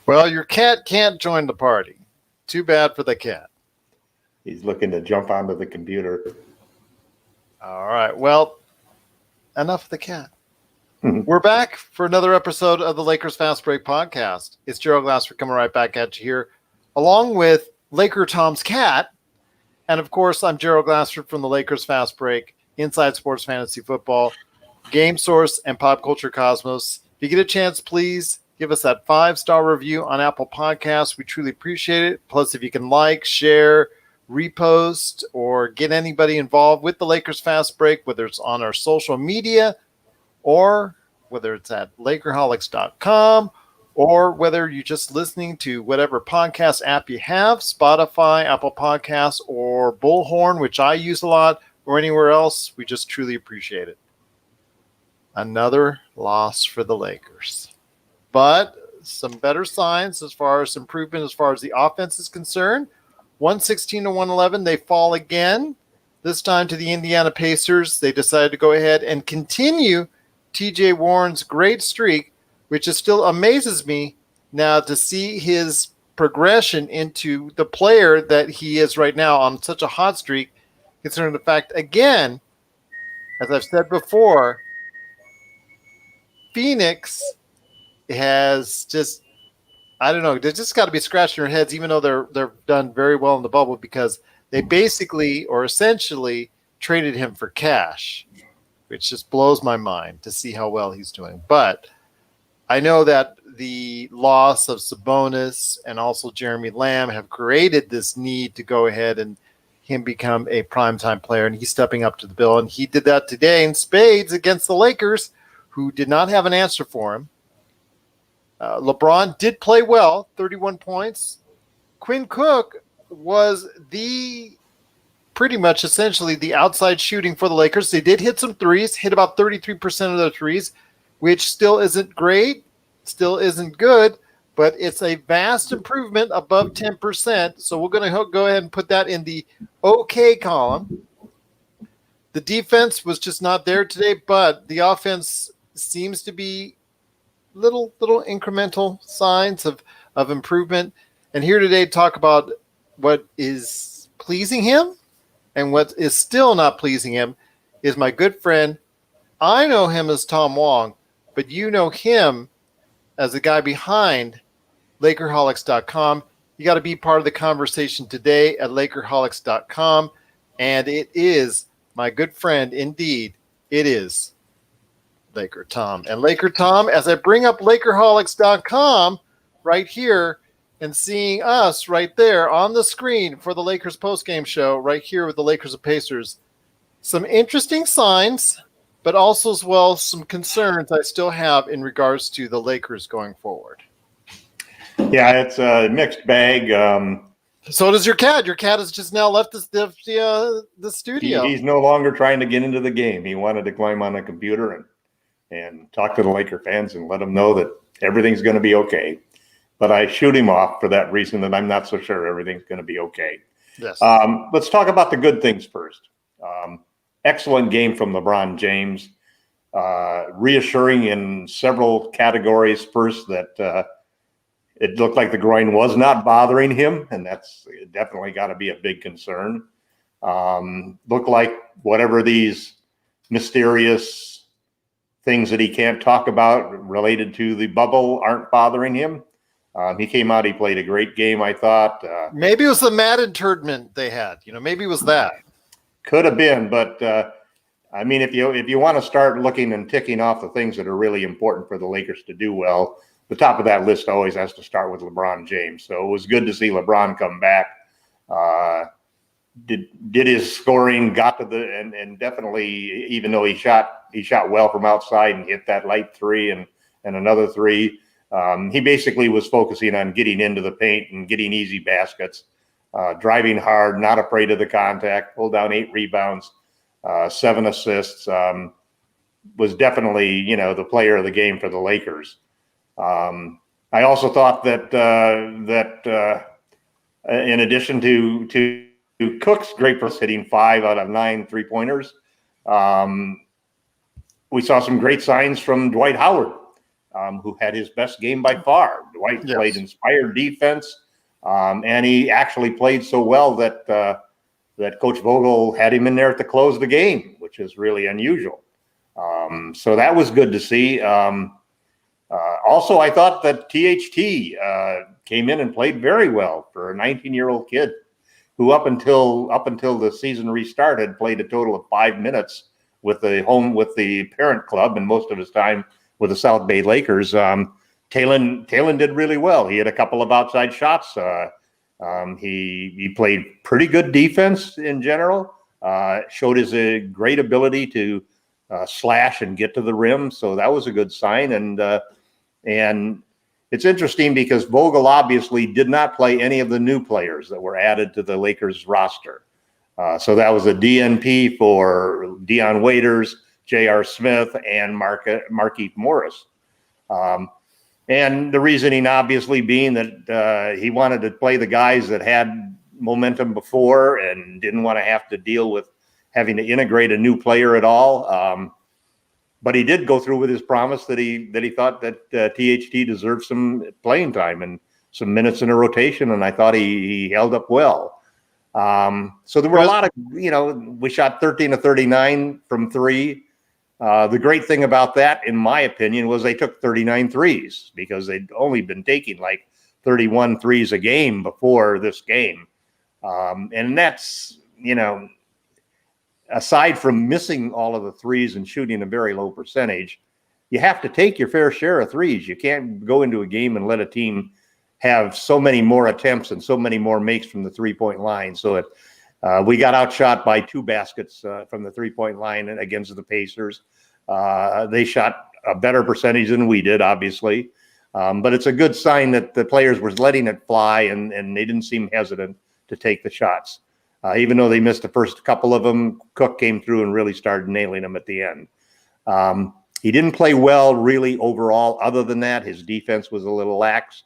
Well, your cat can't join the party. Too bad for the cat. He's looking to jump onto the computer. All right. Well, enough of the cat. We're back for another episode of the Lakers Fast Break podcast. It's Gerald Glassford coming right back at you here, along with LakerTom's cat. And of course, I'm Gerald Glassford from the Lakers Fast Break, Inside Sports Fantasy Football, Game Source, and Pop Culture Cosmos. If you get a chance, please give us that 5-star review on Apple Podcasts. We truly appreciate it. Plus, if you can like, share, repost, or get anybody involved with the Lakers Fast Break, whether it's on our social media or whether it's at Lakerholics.com or whether you're just listening to whatever podcast app you have, Spotify, Apple Podcasts, or Bullhorn, which I use a lot, or anywhere else, we just truly appreciate it. Another loss for the Lakers. But some better signs as far as improvement as far as the offense is concerned. 116-111, they fall again. This time to the Indiana Pacers. They decided to go ahead and continue TJ Warren's great streak, which is still amazes me now to see his progression into the player that he is right now on such a hot streak, considering the fact, again, as I've said before, Phoenix has just, I don't know, they just got to be scratching their heads, even though they're done very well in the bubble, because they basically or essentially traded him for cash, which just blows my mind to see how well he's doing. But I know that the loss of Sabonis and also Jeremy Lamb have created this need to go ahead and him become a primetime player, and he's stepping up to the bill. And he did that today in spades against the Lakers, who did not have an answer for him. LeBron did play well, 31 points. Quinn Cook was pretty much essentially the outside shooting for the Lakers. They did hit some threes, hit about 33% of their threes, which still isn't great, still isn't good, but it's a vast improvement above 10%. So we're going to go ahead and put that in the okay column. The defense was just not there today, but the offense seems to be little incremental signs of improvement. And here today to talk about what is pleasing him and what is still not pleasing him is my good friend. I know him as Tom Wong, but you know him as the guy behind Lakerholics.com. You got to be part of the conversation today at Lakerholics.com. And it is my good friend, indeed, it is LakerTom. And LakerTom, as I bring up Lakerholics.com right here and seeing us right there on the screen for the Lakers postgame show right here with the Lakers and Pacers, some interesting signs, but also as well some concerns I still have in regards to the Lakers going forward. Yeah, it's a mixed bag. So does your cat. Your cat has just now left the studio. He's no longer trying to get into the game. He wanted to climb on a computer and talk to the Laker fans and let them know that everything's going to be okay. But I shoot him off for that reason, that I'm not so sure everything's going to be okay. Yes. Let's talk about the good things first. Excellent game from LeBron James. Reassuring in several categories. First, that it looked like the groin was not bothering him, and that's definitely got to be a big concern. Looked like whatever these mysterious things that he can't talk about related to the bubble aren't bothering him. He came out, he played a great game, I thought. Maybe it was the Madden tournament they had. Maybe it was that. Could have been, but I mean, if you want to start looking and ticking off the things that are really important for the Lakers to do well, the top of that list always has to start with LeBron James. So it was good to see LeBron come back. Did his scoring, got to the and definitely, even though he shot well from outside and hit that light three and another three. He basically was focusing on getting into the paint and getting easy baskets, driving hard, not afraid of the contact, pulled down 8 rebounds, 7 assists, was definitely, the player of the game for the Lakers. I also thought that in addition to Cook's great for hitting 5 out of 9 3-pointers, we saw some great signs from Dwight Howard. who had his best game by far. Dwight played inspired defense, and he actually played so well that that Coach Vogel had him in there to close the game, which is really unusual. So that was good to see. Also, I thought that THT came in and played very well for a 19-year-old kid who up until the season restarted played a total of 5 minutes with the parent club and most of his time with the South Bay Lakers. Talon did really well. He had a couple of outside shots. He played pretty good defense in general. Showed his great ability to slash and get to the rim, so that was a good sign. And it's interesting because Vogel obviously did not play any of the new players that were added to the Lakers roster. So that was a DNP for Dion Waiters, J.R. Smith, and Markieff Morris. And the reasoning obviously being that he wanted to play the guys that had momentum before and didn't want to have to deal with having to integrate a new player at all. But he did go through with his promise that he thought that THT deserved some playing time and some minutes in a rotation, and I thought he held up well. So there were a lot of, we shot 13 of 39 from three. The great thing about that, in my opinion, was they took 39 threes because they'd only been taking like 31 threes a game before this game. And that's, aside from missing all of the threes and shooting a very low percentage, you have to take your fair share of threes. You can't go into a game and let a team have so many more attempts and so many more makes from the three-point line. So we got outshot by 2 baskets from the three-point line against the Pacers. They shot a better percentage than we did, obviously. But it's a good sign that the players were letting it fly and they didn't seem hesitant to take the shots. Even though they missed the first couple of them, Cook came through and really started nailing them at the end. He didn't play well really overall. Other than that, his defense was a little lax.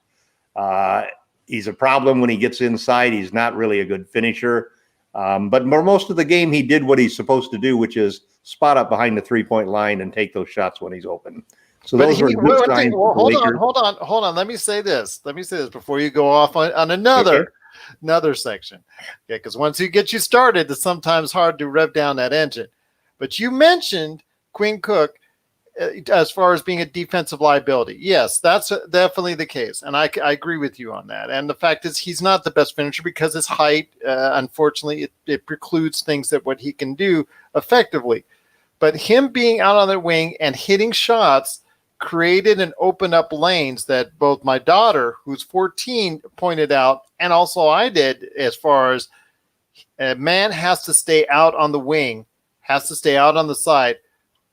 He's a problem when he gets inside. He's not really a good finisher. But most of the game, he did what he's supposed to do, which is spot up behind the three-point line and take those shots when he's open. So those were good signs. Hold on. Let me say this before you go off on another section. Okay, because once he gets you started, it's sometimes hard to rev down that engine. But you mentioned Quinn Cook as far as being a defensive liability. Yes, that's definitely the case. And I agree with you on that. And the fact is he's not the best finisher because his height, unfortunately, it precludes things that what he can do effectively. But him being out on the wing and hitting shots created and opened up lanes that both my daughter, who's 14, pointed out, and also I did, as far as a man has to stay out on the wing, has to stay out on the side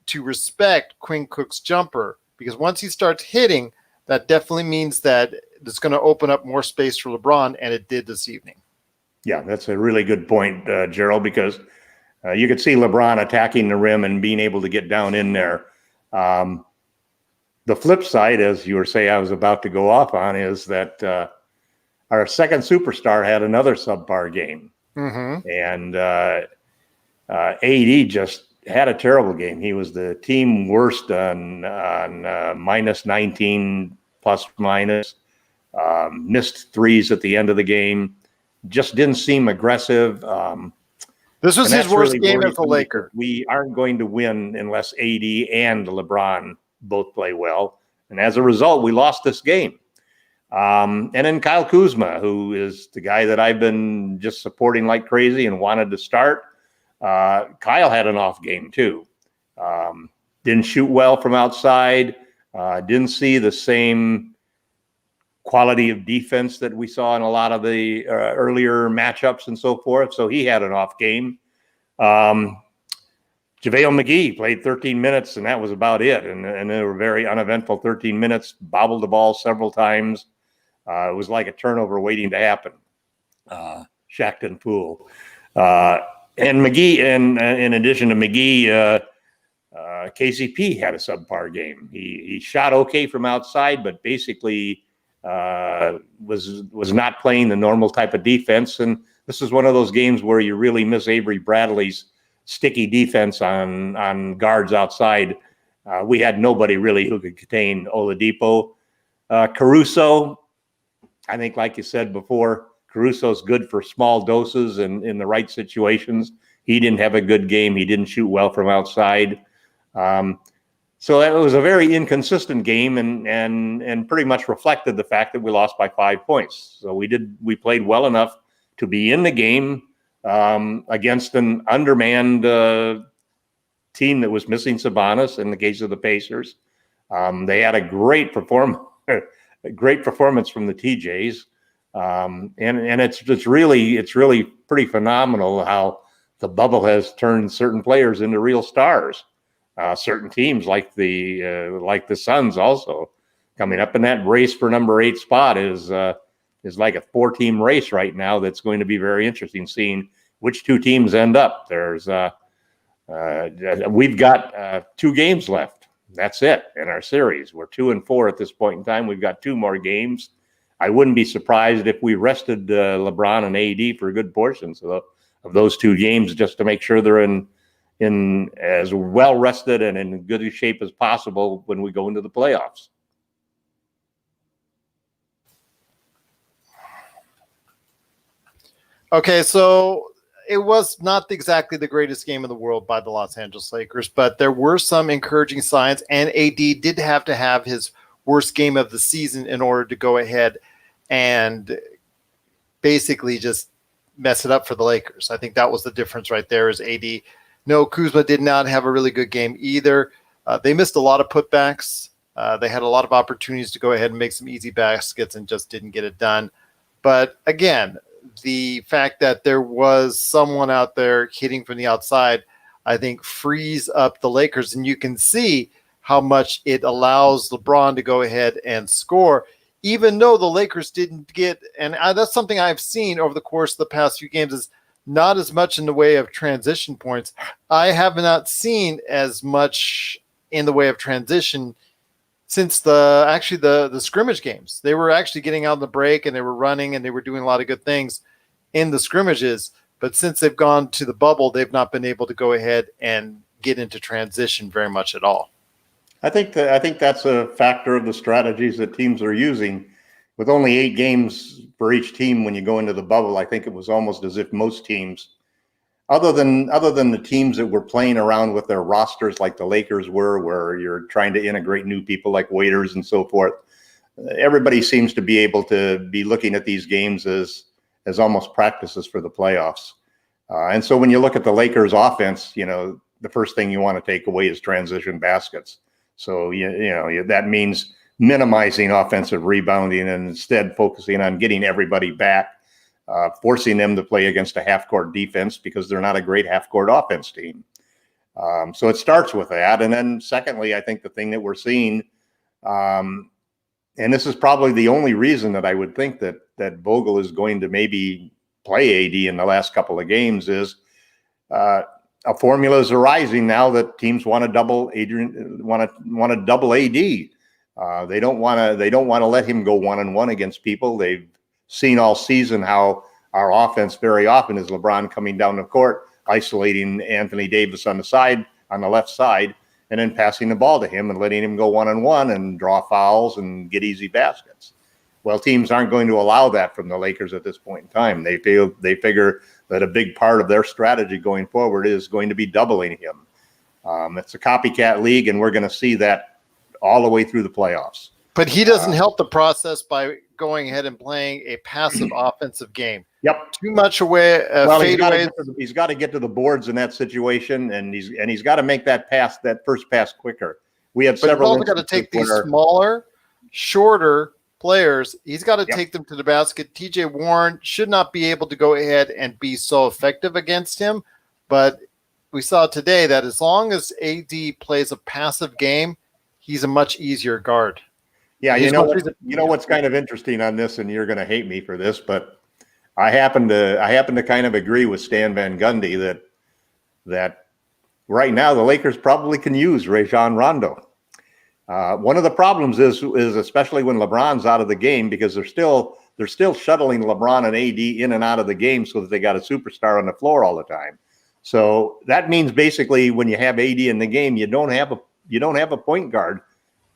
to respect Quinn Cook's jumper, because once he starts hitting, that definitely means that it's going to open up more space for LeBron, and it did this evening. Yeah, that's a really good point, Gerald, because you could see LeBron attacking the rim and being able to get down in there. The flip side, as you were saying, I was about to go off on, is that our second superstar had another subpar game. Mm-hmm. And AD just had a terrible game. He was the team worst on minus 19 plus minus, missed threes at the end of the game, just didn't seem aggressive. This was his worst really game as a Laker. We aren't going to win unless AD and LeBron both play well. And as a result, we lost this game. And then Kyle Kuzma, who is the guy that I've been just supporting like crazy and wanted to start. Kyle had an off game too. Didn't shoot well from outside. Didn't see the same quality of defense that we saw in a lot of the earlier matchups and so forth. So he had an off game. JaVale McGee played 13 minutes, and that was about it. And they were very uneventful 13 minutes, bobbled the ball several times. It was like a turnover waiting to happen. Shackton Poole. And McGee, and in addition to McGee, KCP had a subpar game. He shot okay from outside, but basically was not playing the normal type of defense. And this is one of those games where you really miss Avery Bradley's sticky defense on guards outside We had nobody really who could contain Oladipo. Caruso, I think, like you said before, Caruso's good for small doses and in the right situations. He didn't have a good game. He didn't shoot well from outside. So that was a very inconsistent game and pretty much reflected the fact that we lost by 5 points. So we played well enough to be in the game against an undermanned team that was missing Sabonis in the case of the Pacers. They had a great performance from the TJs. And it's really pretty phenomenal how the bubble has turned certain players into real stars. Certain teams like the Suns also coming up in that race for number 8 spot is like a 4-team race right now. That's going to be very interesting, seeing which 2 teams end up. We've got 2 games left. That's it in our series. We're 2-4 at this point in time. We've got 2 more games. I wouldn't be surprised if we rested LeBron and AD for good portions of those 2 games, just to make sure they're in as well rested and in good a shape as possible when we go into the playoffs. Okay, so it was not exactly the greatest game in the world by the Los Angeles Lakers, but there were some encouraging signs, and AD did have to have his worst game of the season in order to go ahead and basically just mess it up for the Lakers. I think that was the difference right there is AD. No, Kuzma did not have a really good game either. They missed a lot of putbacks. They had a lot of opportunities to go ahead and make some easy baskets and just didn't get it done. But again, the fact that there was someone out there hitting from the outside, I think frees up the Lakers. And you can see how much it allows LeBron to go ahead and score, even though the Lakers didn't get, and that's something I've seen over the course of the past few games, is not as much in the way of transition points. I have not seen as much in the way of transition since the scrimmage games. They were actually getting out in the break and they were running and they were doing a lot of good things in the scrimmages. But since they've gone to the bubble, they've not been able to go ahead and get into transition very much at all. I think that's a factor of the strategies that teams are using. With only 8 games for each team when you go into the bubble, I think it was almost as if most teams, other than the teams that were playing around with their rosters like the Lakers were, where you're trying to integrate new people like waiters and so forth, everybody seems to be able to be looking at these games as almost practices for the playoffs. And so when you look at the Lakers offense, the first thing you want to take away is transition baskets. So, that means minimizing offensive rebounding and instead focusing on getting everybody back, forcing them to play against a half-court defense because they're not a great half-court offense team. So it starts with that. And then secondly, I think the thing that we're seeing, and this is probably the only reason that I would think that Vogel is going to maybe play AD in the last couple of games, is a formula is arising now that teams want to double want to double AD. They don't want to let him go 1-on-1 against people. They've seen all season how our offense very often is LeBron coming down the court, isolating Anthony Davis on the left side, and then passing the ball to him and letting him go 1-on-1 and draw fouls and get easy baskets. Well, teams aren't going to allow that from the Lakers at this point in time. They figure that a big part of their strategy going forward is going to be doubling him. It's a copycat league, and we're going to see that all the way through the playoffs. But he doesn't help the process by going ahead and playing a passive offensive game. Yep. Too much away. He's got to get to the boards in that situation, and he's got to make that first pass quicker. We have several. He's also got to take these smaller, shorter players. He's got to take them to the basket. TJ Warren should not be able to go ahead and be so effective against him, but we saw today that as long as AD plays a passive game, he's a much easier guard. Yeah, you know what's kind of interesting on this, and you're going to hate me for this, but I happen to kind of agree with Stan Van Gundy that right now the Lakers probably can use Rajon Rondo. One of the problems is especially when LeBron's out of the game, because they're still shuttling LeBron and AD in and out of the game so that they got a superstar on the floor all the time. So that means basically when you have AD in the game, you don't have you don't have a point guard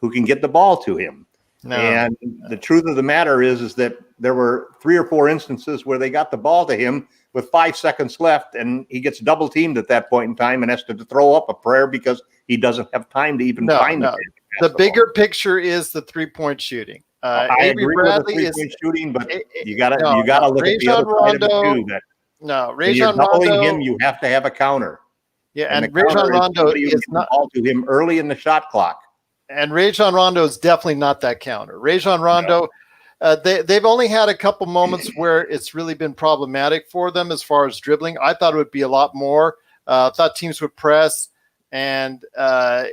who can get the ball to him. No. And the truth of the matter is that there were 3 or 4 instances where they got the ball to him with 5 seconds left, and he gets double teamed at that point in time and has to throw up a prayer because he doesn't have time to even find it. The bigger picture is the 3-point shooting. I Avery agree Bradley with the 3-point shooting, but you gotta look at the other side of it too. That when you're doubling him, you have to have a counter. Yeah, and Rajon Rondo is not the ball to him early in the shot clock. And Rajon Rondo is definitely not that counter. Rajon Rondo, they've only had a couple moments where it's really been problematic for them as far as dribbling. I thought it would be a lot more. I thought teams would press. And, right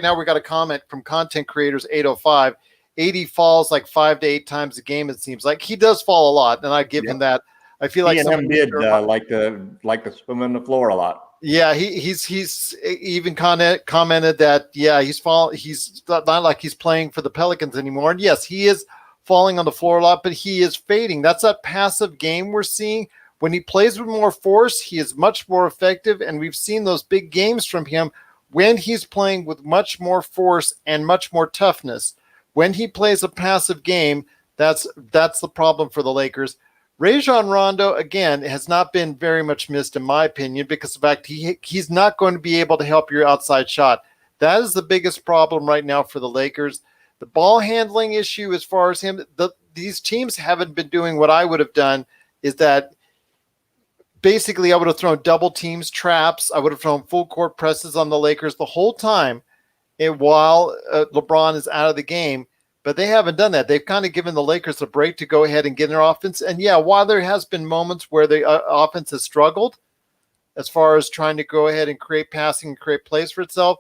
now we got a comment from Content Creators 805. 80 falls like 5 to 8 times a game, it seems like. He does fall a lot, and I give him that. I feel like him did like to swim on the floor a lot. Yeah, he's even commented that he's falling. He's not like he's playing for the Pelicans anymore. And yes, he is falling on the floor a lot, but he is fading. That's that passive game we're seeing. When he plays with more force, he is much more effective, and we've seen those big games from him when he's playing with much more force and much more toughness. When he plays a passive game, that's the problem for the Lakers. Rajon Rondo, again, has not been very much missed, in my opinion, because of the fact he's not going to be able to help your outside shot. That is the biggest problem right now for the Lakers. The ball handling issue as far as him, these teams haven't been doing what I would have done, is that basically I would have thrown double teams, traps. I would have thrown full court presses on the Lakers the whole time while LeBron is out of the game. But they haven't done that. They've kind of given the Lakers a break to go ahead and get their offense. And while there has been moments where the offense has struggled as far as trying to go ahead and create passing and create plays for itself,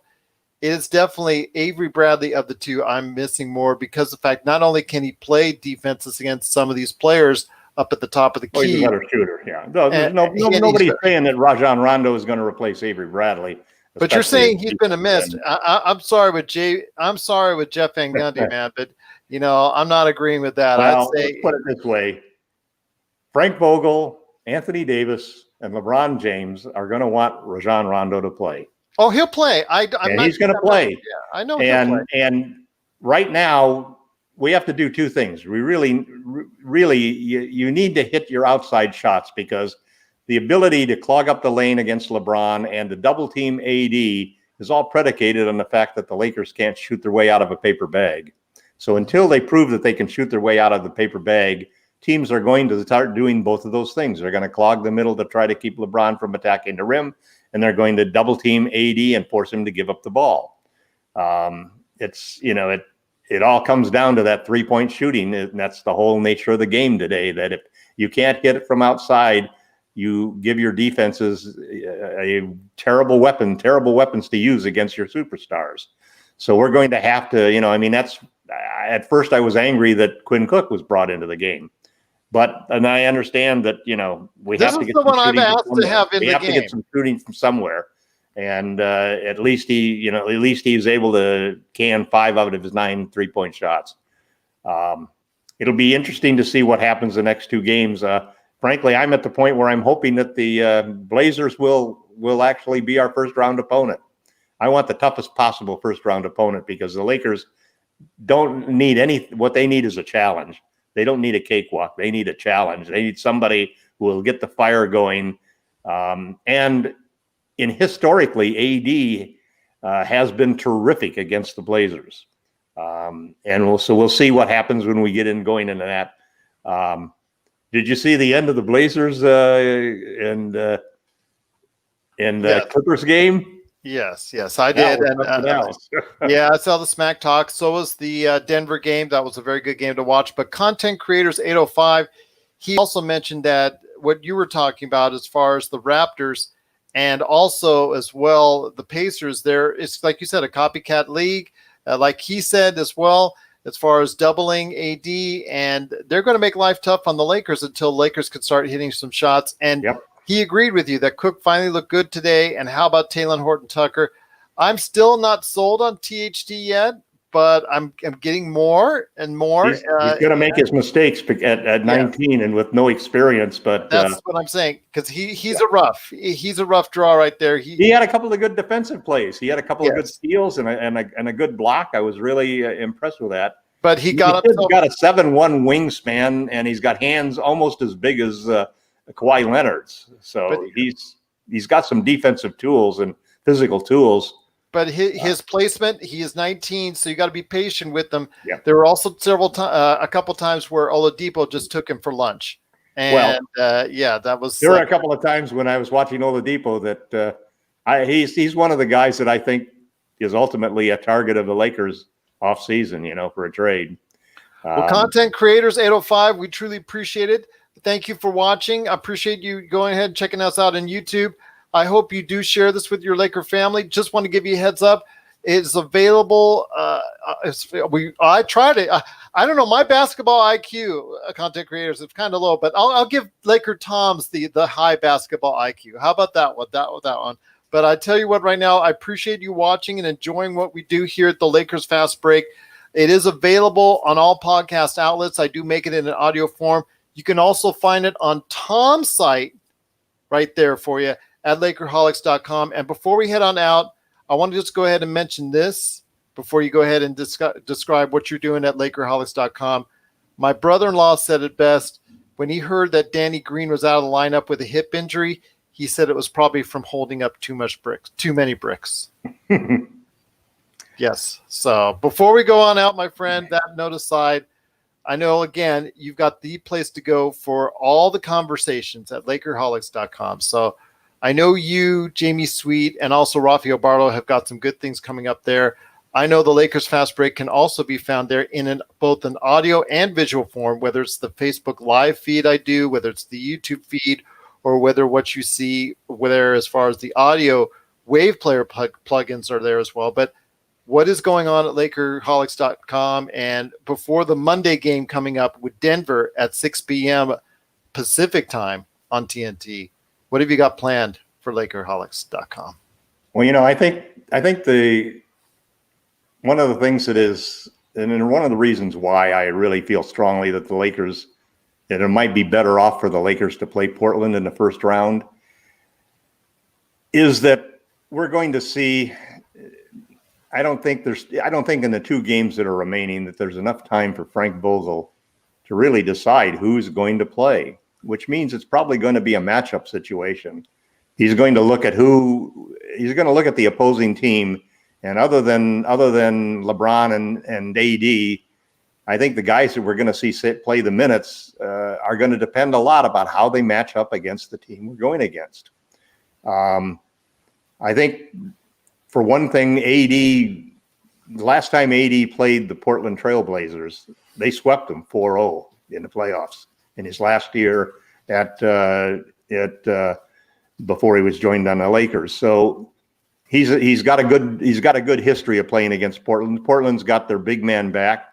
it is definitely Avery Bradley of the two I'm missing more, because of the fact not only can he play defenses against some of these players up at the top of the key. He's a better shooter, yeah. Nobody's saying that Rajon Rondo is going to replace Avery Bradley. But you're saying he's been a miss. I'm sorry with I'm sorry with Jeff Van Gundy, man. But I'm not agreeing with that. Well, let's put it this way: Frank Vogel, Anthony Davis, and LeBron James are going to want Rajon Rondo to play. Oh, he'll play. He's going to play. Yeah, I know. And right now we have to do 2 things. We really, you need to hit your outside shots, because the ability to clog up the lane against LeBron and to double team AD is all predicated on the fact that the Lakers can't shoot their way out of a paper bag. So until they prove that they can shoot their way out of the paper bag, teams are going to start doing both of those things. They're going to clog the middle to try to keep LeBron from attacking the rim, and they're going to double team AD and force him to give up the ball. It all comes down to that 3-point shooting, and that's the whole nature of the game today, that if you can't get it from outside, you give your defenses a terrible weapons to use against your superstars. So we're going to have to, that's, at first I was angry that Quinn Cook was brought into the game, and I understand that, we have to get some shooting to get some shooting from somewhere. And at least he was able to can 5 out of his 9 3-point shots. It'll be interesting to see what happens the next 2 games. Frankly, I'm at the point where I'm hoping that the Blazers will actually be our first round opponent. I want the toughest possible first round opponent, because the Lakers don't need what they need is a challenge. They don't need a cakewalk. They need a challenge. They need somebody who will get the fire going. And historically, AD has been terrific against the Blazers. And we'll see what happens when we get going into that. Did you see the end of the Blazers and Clippers game? Yes, I did. I saw the smack talk. So was the Denver game. That was a very good game to watch. But Content Creators 805, he also mentioned that what you were talking about as far as the Raptors and also as well the Pacers, it's like you said, a copycat league. Like he said as well, as far as doubling AD, and they're going to make life tough on the Lakers until Lakers can start hitting some shots. And he agreed with you that Cook finally looked good today. And how about Talen Horton-Tucker? I'm still not sold on THT yet, but I'm getting more and more. He's going to make his mistakes at 19 and with no experience, but that's what I'm saying, because he's a rough draw right there. He had a couple of good defensive plays. He had a couple of good steals and a good block. I was really impressed with that. But he's got a 7'1" wingspan, and he's got hands almost as big as Kawhi Leonard's. So he's got some defensive tools and physical tools. But his placement, he is 19, so you got to be patient with him. Yeah. There were also a couple times where Oladipo just took him for lunch. And that was. There were a couple of times when I was watching Oladipo that he's one of the guys that I think is ultimately a target of the Lakers off season, for a trade. Well, content creators 805, we truly appreciate it. Thank you for watching. I appreciate you going ahead and checking us out on YouTube. I hope you do share this with your Laker family. Just want to give you a heads up. It's available. I tried it. I don't know. My basketball IQ, content creators, is kind of low, but I'll give LakerTom's the high basketball IQ. How about that one? That one. But I tell you what, right now, I appreciate you watching and enjoying what we do here at the Lakers Fast Break. It is available on all podcast outlets. I do make it in an audio form. You can also find it on Tom's site right there for you at LakerHolics.com. And before we head on out, I want to just go ahead and mention this before you go ahead and describe what you're doing at LakerHolics.com. My brother-in-law said it best. When he heard that Danny Green was out of the lineup with a hip injury, he said it was probably from holding up too many bricks. Yes. So before we go on out, my friend, that note aside, I know, again, you've got the place to go for all the conversations at LakerHolics.com. So I know you, Jamie Sweet, and also Rafael Barlow have got some good things coming up there. I know the Lakers Fast Break can also be found there in both an audio and visual form, whether it's the Facebook Live feed I do, whether it's the YouTube feed, or whether what you see there as far as the audio Wave Player plugins are there as well. But what is going on at LakerHolics.com? And before the Monday game coming up with Denver at 6 p.m. Pacific time on TNT, what have you got planned for LakerHolics.com? Well, I think one of the things that is, and one of the reasons why I really feel strongly that the Lakers, that it might be better off for the Lakers to play Portland in the first round, is that we're going to see. I don't think in the two games that are remaining that there's enough time for Frank Vogel to really decide who's going to play, which means it's probably going to be a matchup situation. He's going to look at the opposing team, and other than LeBron and AD, I think the guys that we're going to see play the minutes are going to depend a lot about how they match up against the team we're going against. I think, for one thing, the last time AD played the Portland Trailblazers, they swept them 4-0 in the playoffs in his last year before he was joined on the Lakers. So he's got a good history of playing against Portland. Portland's got their big man back,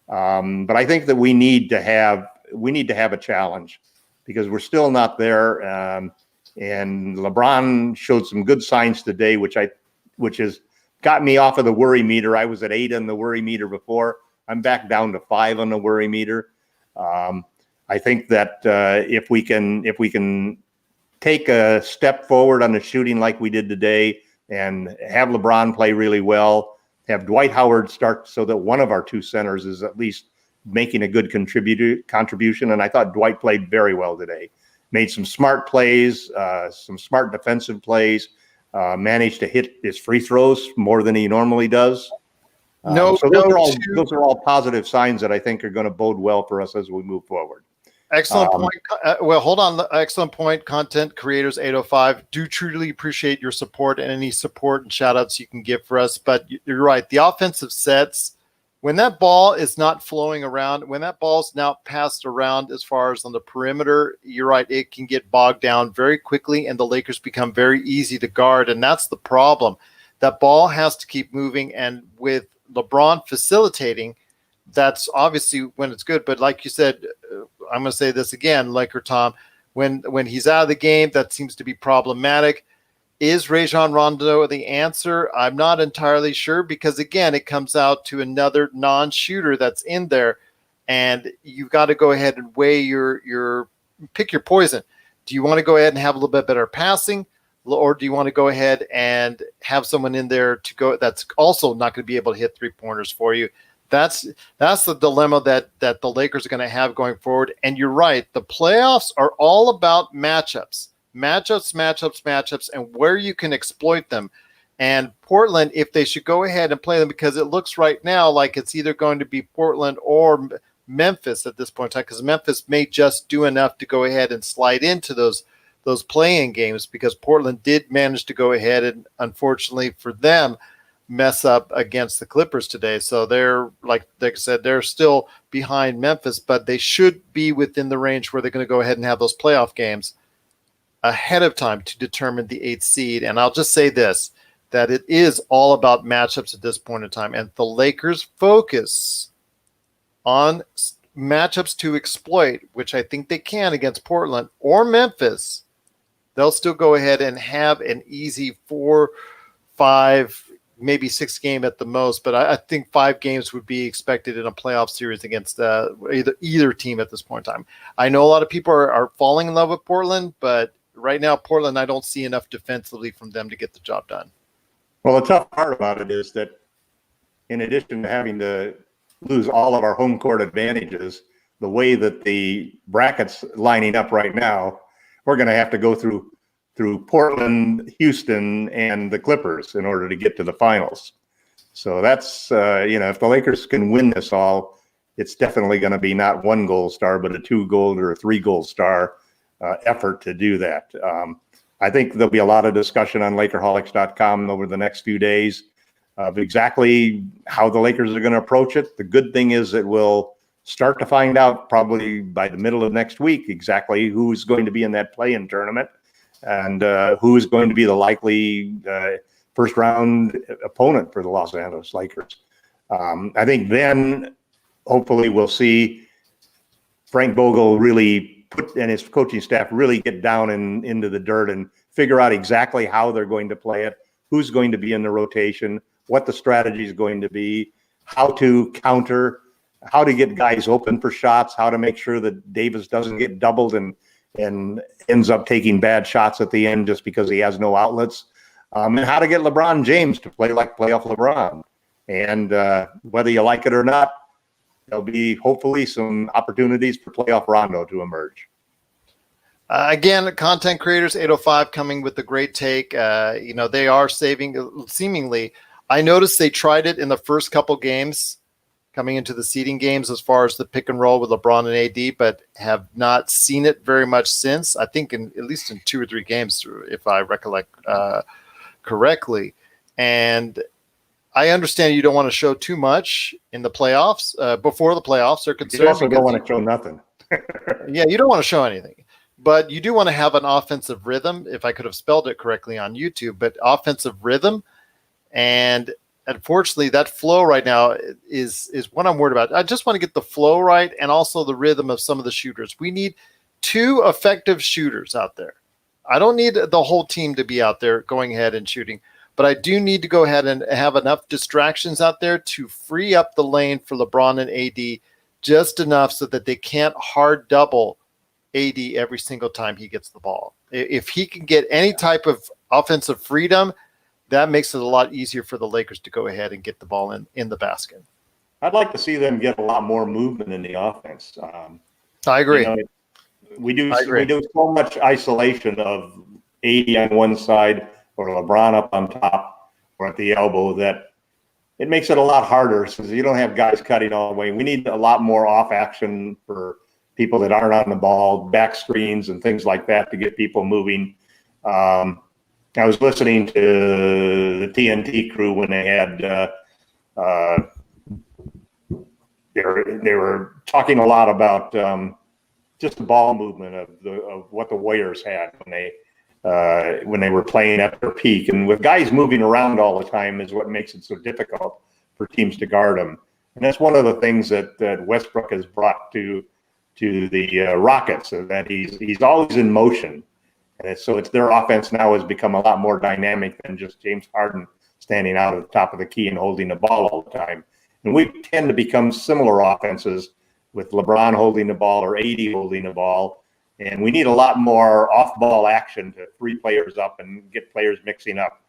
but I think that we need to have a challenge because we're still not there. And LeBron showed some good signs today, which has got me off of the worry meter. I was at 8 on the worry meter before. I'm back down to 5 on the worry meter. I think that if we can take a step forward on the shooting like we did today and have LeBron play really well, have Dwight Howard start so that one of our two centers is at least making a good contribution. And I thought Dwight played very well today. Made some smart plays, some smart defensive plays, managed to hit his free throws more than he normally does. Those are all positive signs that I think are going to bode well for us as we move forward. Excellent point. Well, hold on. Excellent point. Content creators 805. Do truly appreciate your support and any support and shout outs you can give for us. But you're right. The offensive sets, when that ball is not flowing around, when that ball is now passed around as far as on the perimeter, you're right. It can get bogged down very quickly and the Lakers become very easy to guard. And that's the problem. That ball has to keep moving. And with LeBron facilitating, that's obviously when it's good. But like you said, I'm going to say this again, LakerTom, when he's out of the game, that seems to be problematic. Is Rajon Rondo the answer? I'm not entirely sure because, again, it comes out to another non-shooter that's in there, and you've got to go ahead and weigh your pick your poison. Do you want to go ahead and have a little bit better passing, or do you want to go ahead and have someone in there to go that's also not going to be able to hit three-pointers for you? That's the dilemma that the Lakers are going to have going forward. And you're right, the playoffs are all about matchups, and where you can exploit them. And Portland, if they should go ahead and play them, because it looks right now like it's either going to be Portland or Memphis at this point in time, because Memphis may just do enough to go ahead and slide into those play-in games, because Portland did manage to go ahead and, unfortunately for them, mess up against the Clippers today. So they're, like I said, they're still behind Memphis, but they should be within the range where they're going to go ahead and have those playoff games ahead of time to determine the 8th seed. And I'll just say this, that it is all about matchups at this point in time. And the Lakers focus on matchups to exploit, which I think they can against Portland or Memphis. They'll still go ahead and have an easy 4, 5, maybe 6 game at the most, but I think 5 games would be expected in a playoff series against either team at this point in time. I know a lot of people are falling in love with Portland, but right now, Portland, I don't see enough defensively from them to get the job done. Well, the tough part about it is that in addition to having to lose all of our home court advantages, the way that the bracket's lining up right now, we're going to have to go through Portland, Houston, and the Clippers in order to get to the finals. So that's, if the Lakers can win this all, it's definitely going to be not 1 gold star, but a 2 gold or a 3 gold star effort to do that. I think there'll be a lot of discussion on Lakerholics.com over the next few days of exactly how the Lakers are going to approach it. The good thing is that we'll start to find out probably by the middle of next week exactly who's going to be in that play-in tournament and who is going to be the likely first-round opponent for the Los Angeles Lakers. I think then hopefully we'll see Frank Vogel really and his coaching staff really get down into the dirt and figure out exactly how they're going to play it, who's going to be in the rotation, what the strategy is going to be, how to counter, how to get guys open for shots, how to make sure that Davis doesn't get doubled and ends up taking bad shots at the end just because he has no outlets, and how to get LeBron James to play like playoff LeBron. And whether you like it or not, there'll be hopefully some opportunities for playoff Rondo to emerge. Again, content creators 805 coming with a great take. They are saving seemingly. I noticed they tried it in the first couple games coming into the seeding games as far as the pick and roll with LeBron and AD, but have not seen it very much since. I think at least in 2 or 3 games, if I recollect correctly. And I understand you don't want to show too much in the playoffs, before the playoffs are concerned. You also don't want to show nothing. Yeah, you don't want to show anything. But you do want to have an offensive rhythm, if I could have spelled it correctly on YouTube, but offensive rhythm. And unfortunately, that flow right now is what I'm worried about. I just want to get the flow right and also the rhythm of some of the shooters. We need 2 effective shooters out there. I don't need the whole team to be out there going ahead and shooting, but I do need to go ahead and have enough distractions out there to free up the lane for LeBron and AD just enough so that they can't hard double AD every single time he gets the ball. If he can get any type of offensive freedom, that makes it a lot easier for the Lakers to go ahead and get the ball in the basket. I'd like to see them get a lot more movement in the offense. I agree. We do so much isolation of AD on one side or LeBron up on top or at the elbow that it makes it a lot harder since you don't have guys cutting all the way. We need a lot more off action for people that aren't on the ball, back screens and things like that to get people moving. I was listening to the TNT crew when they had they were talking a lot about just the ball movement of what the Warriors had when they were playing at their peak. And with guys moving around all the time is what makes it so difficult for teams to guard them. And that's one of the things that Westbrook has brought to the Rockets, that he's always in motion. And so it's their offense now has become a lot more dynamic than just James Harden standing out at the top of the key and holding the ball all the time. And we tend to become similar offenses with LeBron holding the ball or AD holding the ball. And we need a lot more off-ball action to free players up and get players mixing up.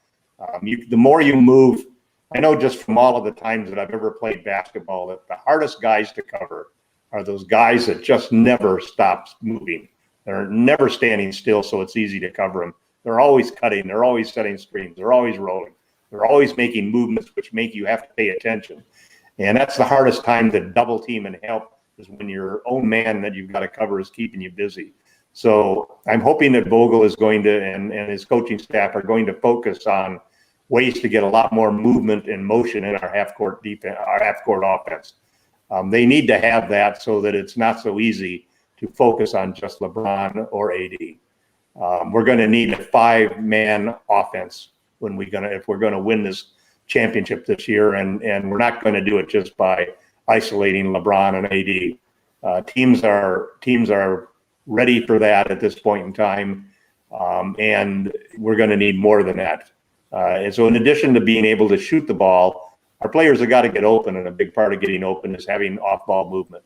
The more you move, I know just from all of the times that I've ever played basketball, that the hardest guys to cover are those guys that just never stop moving. They're never standing still, so it's easy to cover them. They're always cutting. They're always setting screens. They're always rolling. They're always making movements which make you have to pay attention. And that's the hardest time to double team and help, is when your own man that you've got to cover is keeping you busy. So I'm hoping that Vogel is going to, and his coaching staff are going to focus on ways to get a lot more movement and motion in our half-court defense, our half-court offense. They need to have that so that it's not so easy to focus on just LeBron or AD. We're going to need a 5-man offense if we're going to win this championship this year, and we're not going to do it just by isolating LeBron and AD. Teams are ready for that at this point in time, and we're going to need more than that. And so in addition to being able to shoot the ball, our players have got to get open, and a big part of getting open is having off-ball movement.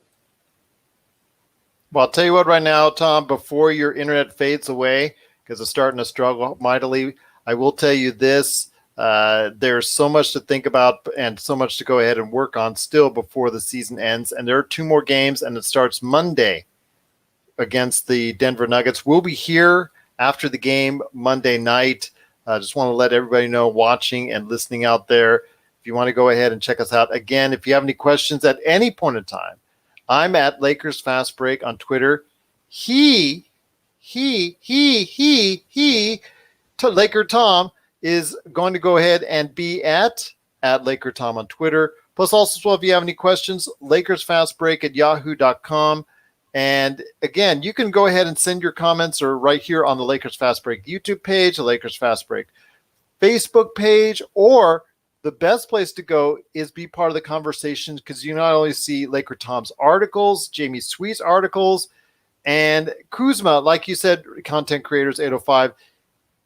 Well, I'll tell you what right now, Tom, before your internet fades away, because it's starting to struggle mightily, I will tell you this. There's so much to think about and so much to go ahead and work on still before the season ends. And there are 2 more games, and it starts Monday against the Denver Nuggets. We'll be here after the game Monday night. I just want to let everybody know watching and listening out there, if you want to go ahead and check us out. Again, if you have any questions at any point in time, I'm at Lakers Fast Break on Twitter. LakerTom is going to go ahead and be at LakerTom on Twitter. Plus, also, as well, if you have any questions, LakersFastBreak@yahoo.com. And again, you can go ahead and send your comments or right here on the Lakers Fast Break YouTube page, the Lakers Fast Break Facebook page, or the best place to go is be part of the conversation, because you not only see LakerTom's articles, Jamie Sweet's articles, and Kuzma, like you said, Content Creators 805.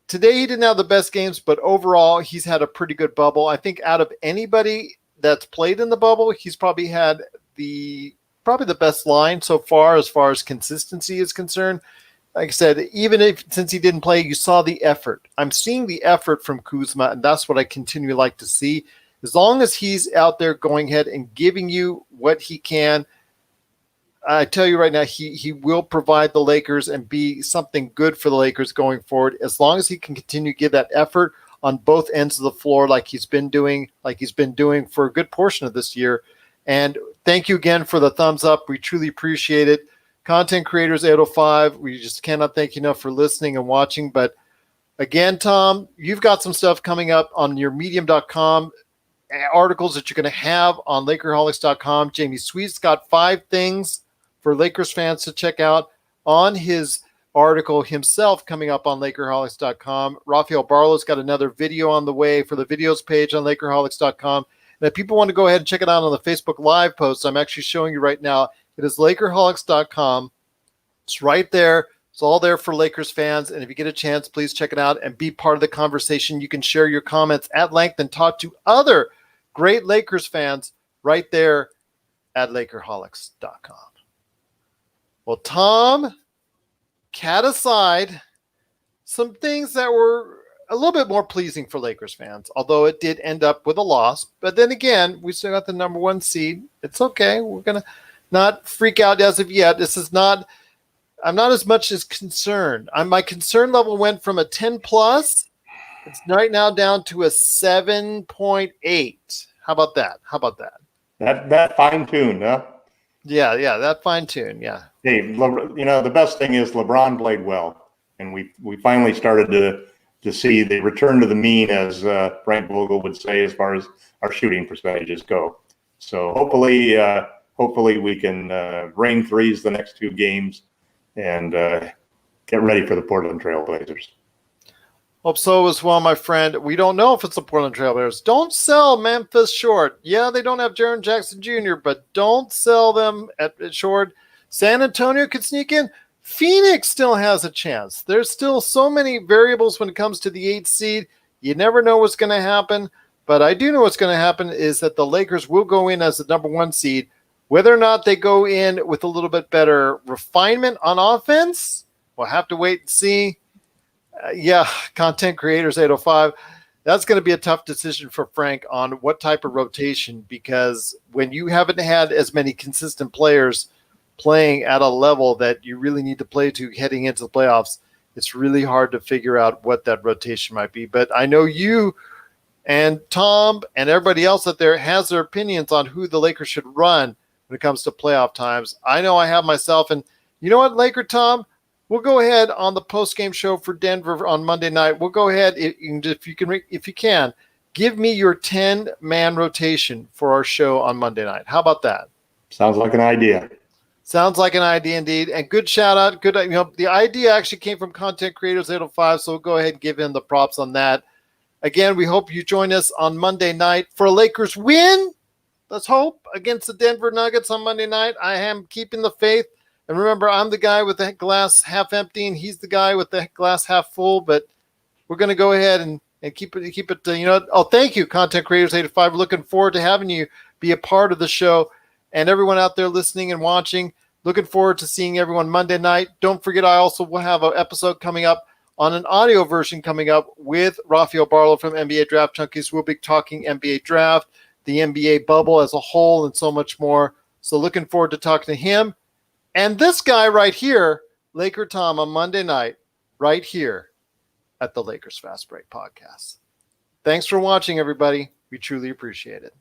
Today he didn't have the best games, but overall he's had a pretty good bubble. I think out of anybody that's played in the bubble, he's probably had the best line so far as consistency is concerned. Like I said, since he didn't play, you saw the effort. I'm seeing the effort from Kuzma, and that's what I continue like to see. As long as he's out there going ahead and giving you what he can, I tell you right now, he will provide the Lakers and be something good for the Lakers going forward, as long as he can continue to give that effort on both ends of the floor like he's been doing for a good portion of this year. And thank you again for the thumbs up. We truly appreciate it. Content Creators 805, we just cannot thank you enough for listening and watching. But again, Tom, you've got some stuff coming up on your medium.com, articles that you're going to have on Lakerholics.com. Jamie Sweet's got 5 things for Lakers fans to check out on his article himself coming up on Lakerholics.com. Rafael Barlow's got another video on the way for the videos page on Lakerholics.com. And if people want to go ahead and check it out on the Facebook Live post, I'm actually showing you right now. It is Lakerholics.com. It's right there. It's all there for Lakers fans. And if you get a chance, please check it out and be part of the conversation. You can share your comments at length and talk to other great Lakers fans right there at Lakerholics.com. Well, Tom, cat aside, some things that were a little bit more pleasing for Lakers fans, although it did end up with a loss. But then again, we still got the number 1 seed. It's okay. We're going to not freak out as of yet. I'm not as much as concerned. My concern level went from a 10 plus. It's right now down to a 7.8. How about that? That fine-tuned, huh? Yeah, that fine-tuned, yeah. Hey, the best thing is LeBron played well, and we finally started to see the return to the mean, as Frank Vogel would say, as far as our shooting percentages go. So hopefully we can rain threes the next 2 games and get ready for the Portland Trail Blazers. Hope so as well, my friend. We don't know if it's the Portland Trail Blazers. Don't sell Memphis short. Yeah, they don't have Jaren Jackson Jr., but don't sell them at short. San Antonio could sneak in. Phoenix still has a chance. There's still so many variables when it comes to the 8th seed. You never know what's going to happen. But I do know what's going to happen is that the Lakers will go in as the number 1 seed. Whether or not they go in with a little bit better refinement on offense, we'll have to wait and see. Content creators 805. That's going to be a tough decision for Frank on what type of rotation, because when you haven't had as many consistent players playing at a level that you really need to play to heading into the playoffs, it's really hard to figure out what that rotation might be. But I know you and Tom and everybody else out there has their opinions on who the Lakers should run when it comes to playoff times. I know I have myself, and you know what, LakerTom? We'll go ahead on the post-game show for Denver on Monday night. We'll go ahead, if you can, give me your 10-man rotation for our show on Monday night. How about that? Sounds like an idea. Sounds like an idea indeed. And good shout out. Good, the idea actually came from Content Creators 805, so we'll go ahead and give him the props on that. Again, we hope you join us on Monday night for a Lakers win. Let's hope against the Denver Nuggets on Monday night. I am keeping the faith. And remember, I'm the guy with the glass half empty, and he's the guy with the glass half full. But we're going to go ahead and keep it. Thank you, Content Creators 85. Looking forward to having you be a part of the show, and everyone out there listening and watching. Looking forward to seeing everyone Monday night. Don't forget, I also will have an episode coming up on an audio version coming up with Rafael Barlow from NBA Draft Junkies. We'll be talking NBA Draft, the NBA bubble as a whole, and so much more. So looking forward to talking to him. And this guy right here, LakerTom, on Monday night, right here at the Lakers Fast Break Podcast. Thanks for watching, everybody. We truly appreciate it.